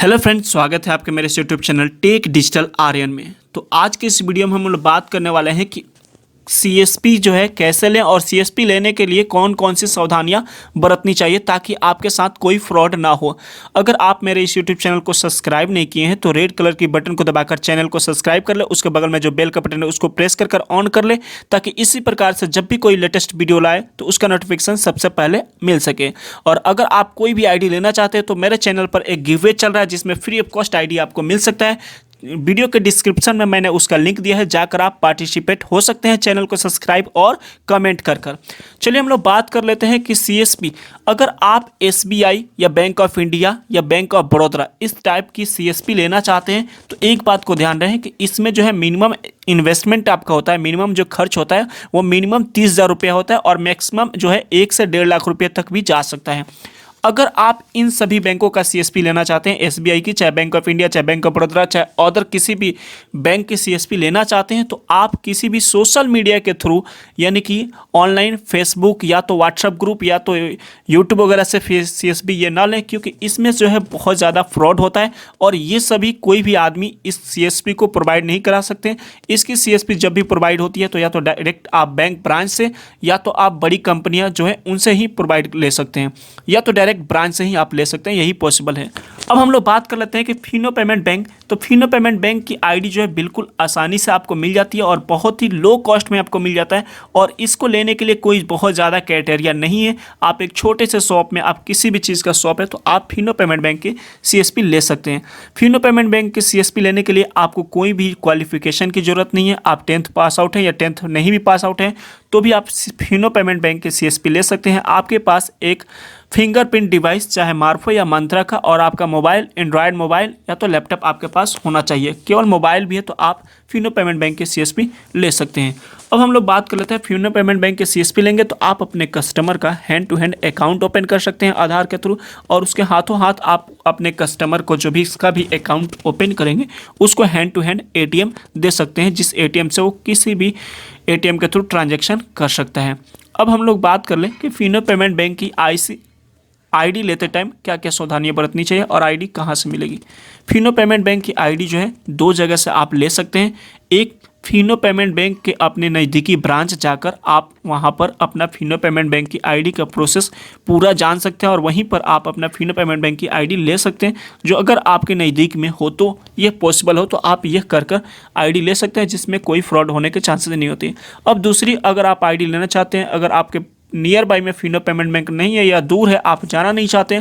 Hello friends, स्वागत है आपके मेरे इस YouTube channel tech digital Aryan में। तो आज के इस वीडियो में हम लोग बात करने वाले हैं कि सीएसपी जो है कैसे लें और सीएसपी लेने के लिए कौन कौन सी सावधानियां बरतनी चाहिए ताकि आपके साथ कोई फ्रॉड ना हो। अगर आप मेरे इस यूट्यूब चैनल को सब्सक्राइब नहीं किए हैं तो रेड कलर की बटन को दबाकर चैनल को सब्सक्राइब कर ले, उसके बगल में जो बेल का बटन है उसको प्रेस कर ऑन कर ले ताकि इसी प्रकार से जब भी कोई लेटेस्ट वीडियो लाए तो उसका नोटिफिकेशन सबसे पहले मिल सके। और अगर आप कोई भी आईडी लेना चाहते हैं तो मेरे चैनल पर एक गिवअवे चल रहा है जिसमें फ्री ऑफ कॉस्ट आईडी आपको मिल सकता है। वीडियो के डिस्क्रिप्शन में मैंने उसका लिंक दिया है, जाकर आप पार्टिसिपेट हो सकते हैं। चैनल को सब्सक्राइब और कमेंट कर चलिए हम लोग बात कर लेते हैं कि सीएसपी अगर आप एसबीआई या बैंक ऑफ इंडिया या बैंक ऑफ बड़ौदा इस टाइप की सीएसपी लेना चाहते हैं तो एक बात को ध्यान रहे कि इसमें जो है मिनिमम इन्वेस्टमेंट आपका होता है, मिनिमम जो खर्च होता है वो मिनिमम 30,000 रुपया होता है और मैक्सिमम जो है 1 से 1.5 लाख रुपये तक भी जा सकता है। अगर आप इन सभी बैंकों का सीएसपी लेना चाहते हैं, एसबीआई की, चाहे बैंक ऑफ इंडिया, चाहे बैंक ऑफ बड़ौदा, चाहे अदर किसी भी बैंक की सीएसपी लेना चाहते हैं तो आप किसी भी सोशल मीडिया के थ्रू यानी कि ऑनलाइन फेसबुक या तो व्हाट्सएप ग्रुप या तो यूट्यूब वगैरह से सीएसपी ये ना लें, क्योंकि इसमें जो है बहुत ज़्यादा फ्रॉड होता है और ये सभी कोई भी आदमी इस सीएसपी को प्रोवाइड नहीं करा सकते। इसकी सीएसपी जब भी प्रोवाइड होती है तो या तो डायरेक्ट आप बैंक ब्रांच से या तो आप बड़ी कंपनियां जो है उनसे ही प्रोवाइड ले सकते हैं या तो ब्रांच से ही आप ले सकते हैं, यही पॉसिबल है। अब हम लोग बात कर लेते हैं कि फिनो पेमेंट बैंक। तो फिनो पेमेंट बैंक की आईडी जो है बिल्कुल आसानी से आपको मिल जाती है और बहुत ही लो कॉस्ट में आपको मिल जाता है और इसको लेने के लिए कोई बहुत ज़्यादा क्राइटेरिया नहीं है। आप एक छोटे से शॉप में, आप किसी भी चीज़ का शॉप है तो आप फिनो पेमेंट बैंक की सीएसपी ले सकते हैं। फिनो पेमेंट बैंक की सीएसपी लेने के लिए आपको कोई भी क्वालिफिकेशन की ज़रूरत नहीं है। आप 10th पास आउट हैं या 10th नहीं भी पास आउट हैं तो भी आप फिनो पेमेंट बैंक की सीएसपी ले सकते हैं। आपके पास एक फिंगरप्रिंट डिवाइस चाहे मार्फो या मंत्रा का और आपका मोबाइल, एंड्रॉयड मोबाइल या तो लैपटॉप आपके पास होना चाहिए। केवल मोबाइल भी है तो आप फिनो पेमेंट बैंक के सीएसपी ले सकते हैं। अब हम लोग बात कर लेते हैं, फिनो पेमेंट बैंक के सीएसपी लेंगे तो आप अपने कस्टमर का hand to hand account open कर सकते हैं आधार के थ्रू और उसके हाथों हाथ आप अपने कस्टमर को जो भी इसका भी अकाउंट ओपन करेंगे उसको हैंड टू हैंड एटीएम दे सकते हैं, जिस एटीएम से वो किसी भी एटीएम के थ्रू ट्रांजैक्शन कर सकता है। अब हम लोग बात कर लें कि फिनो पेमेंट बैंक की आईडी लेते टाइम क्या क्या सावधानियां बरतनी चाहिए और आईडी कहां से मिलेगी। फिनो पेमेंट बैंक की आईडी जो है 2 जगह से आप ले सकते हैं। एक, फिनो पेमेंट बैंक के अपने नज़दीकी ब्रांच जाकर आप वहां पर अपना फिनो पेमेंट बैंक की आईडी का प्रोसेस पूरा जान सकते हैं और वहीं पर आप अपना फिनो पेमेंट बैंक की आईडी ले सकते हैं। जो अगर आपके नज़दीक में हो तो ये पॉसिबल हो तो आप यह कर आईडी ले सकते हैं जिसमें कोई फ्रॉड होने के चांसेस नहीं होते। अब दूसरी, अगर आप आईडी लेना चाहते हैं, अगर आपके नियर बाई में फिनो पेमेंट बैंक नहीं है या दूर है, आप जाना नहीं चाहते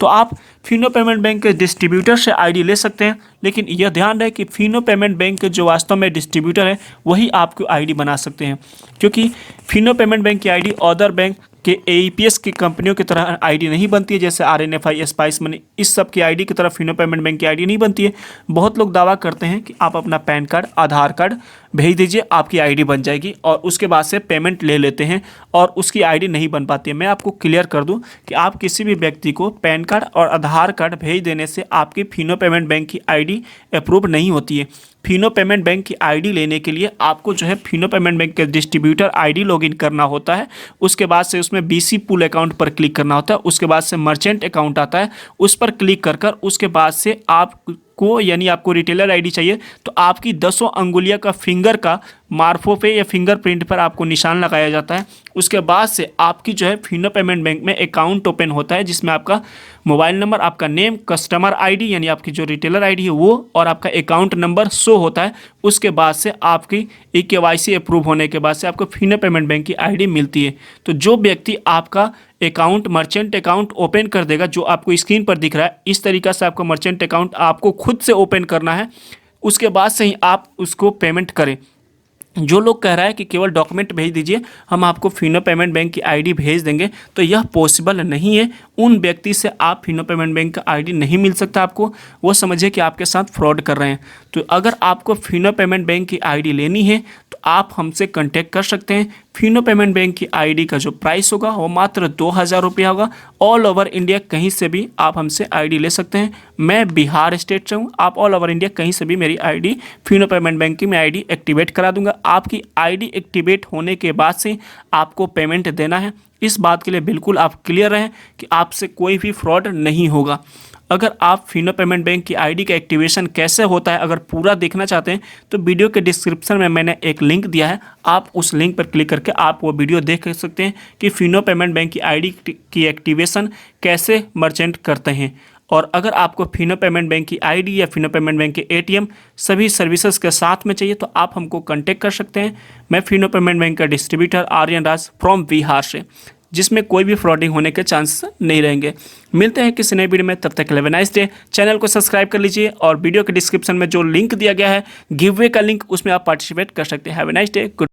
तो आप फिनो पेमेंट बैंक के डिस्ट्रीब्यूटर से आईडी ले सकते हैं। लेकिन यह ध्यान रहे कि फिनो पेमेंट बैंक के जो वास्तव में डिस्ट्रीब्यूटर है वही आपको आईडी बना सकते हैं, क्योंकि फिनो पेमेंट बैंक की आईडी अदर बैंक के एईपीएस की कंपनियों की तरह आईडी नहीं बनती है, जैसे आरएनएफआई, स्पाइस मनी, इस सब की आईडी की तरह फिनो पेमेंट बैंक की आईडी नहीं बनती है। बहुत लोग दावा करते हैं कि आप अपना पैन कार्ड, आधार कार्ड भेज दीजिए, आपकी आईडी बन जाएगी और उसके बाद से पेमेंट ले लेते हैं और उसकी आईडी नहीं बन पाती है। मैं आपको क्लियर कर दूं कि आप किसी भी व्यक्ति को पैन कार्ड और आधार कार्ड भेज देने से आपकी फिनो पेमेंट बैंक की आईडी अप्रूव नहीं होती है। फिनो पेमेंट बैंक की आईडी लेने के लिए आपको जो है फिनो पेमेंट बैंक के डिस्ट्रीब्यूटर आईडी लॉगिन करना होता है, उसके बाद से उसमें बीसी पूल अकाउंट पर क्लिक करना होता है, उसके बाद से मर्चेंट अकाउंट आता है, उस पर क्लिक कर उसके बाद से आपको यानी आपको रिटेलर आईडी चाहिए तो आपकी 10 अंगुलियां का फिंगर का मार्फो पे या फिंगरप्रिंट पर आपको निशान लगाया जाता है। उसके बाद से आपकी जो है फिनो पेमेंट बैंक में अकाउंट ओपन होता है जिसमें आपका मोबाइल नंबर, आपका नेम, कस्टमर आईडी यानी आपकी जो रिटेलर आईडी है वो और आपका अकाउंट नंबर शो होता है। उसके बाद से आपकी केवाईसी अप्रूव होने के बाद से आपको फिनो पेमेंट बैंक की आईडी मिलती है। तो जो व्यक्ति आपका अकाउंट, मर्चेंट अकाउंट ओपन कर देगा, जो आपको स्क्रीन पर दिख रहा है, इस तरीक़ा से आपका मर्चेंट अकाउंट आपको खुद से ओपन करना है, उसके बाद से ही आप उसको पेमेंट करें। जो लोग कह रहा है कि केवल डॉक्यूमेंट भेज दीजिए हम आपको फिनो पेमेंट बैंक की आईडी भेज देंगे, तो यह पॉसिबल नहीं है। उन व्यक्ति से आप फिनो पेमेंट बैंक का आईडी नहीं मिल सकता आपको, वो समझिए कि आपके साथ फ्रॉड कर रहे हैं। तो अगर आपको फिनो पेमेंट बैंक की आईडी लेनी है तो आप हमसे कांटेक्ट कर सकते हैं। फिनो पेमेंट बैंक की आईडी का जो प्राइस होगा वो मात्र 2,000 रुपया होगा। ऑल ओवर इंडिया कहीं से भी आप हमसे आईडी ले सकते हैं। मैं बिहार स्टेट से हूँ, आप ऑल ओवर इंडिया कहीं से भी मेरी आईडी, फिनो पेमेंट बैंक की मैं आईडी एक्टिवेट करा दूंगा। आपकी आईडी एक्टिवेट होने के बाद से आपको पेमेंट देना है। इस बात के लिए बिल्कुल आप क्लियर रहें कि आपसे कोई भी फ्रॉड नहीं होगा। अगर आप फिनो पेमेंट बैंक की आईडी का एक्टिवेशन कैसे होता है अगर पूरा देखना चाहते हैं तो वीडियो के डिस्क्रिप्शन में मैंने एक लिंक दिया है, आप उस लिंक पर क्लिक करके आप वो वीडियो देख सकते हैं कि फिनो पेमेंट बैंक की आईडी की एक्टिवेशन कैसे मर्चेंट करते हैं। और अगर आपको फिनो पेमेंट बैंक की आईडी या फिनो पेमेंट बैंक के एटीएम सभी सर्विसेज के साथ में चाहिए तो आप हमको कांटेक्ट कर सकते हैं। मैं फिनो पेमेंट बैंक का डिस्ट्रीब्यूटर आर्यन राज फ्रॉम बिहार से, जिसमें कोई भी फ्रॉडिंग होने के चांसेस नहीं रहेंगे। मिलते हैं किसी नए वीडियो में, तब तक have a nice day. Channel को सब्सक्राइब कर लीजिए और वीडियो के डिस्क्रिप्शन में जो लिंक दिया गया है गिव अवे का लिंक, उसमें आप पार्टिसिपेट कर सकते हैं। Have a nice day. Good.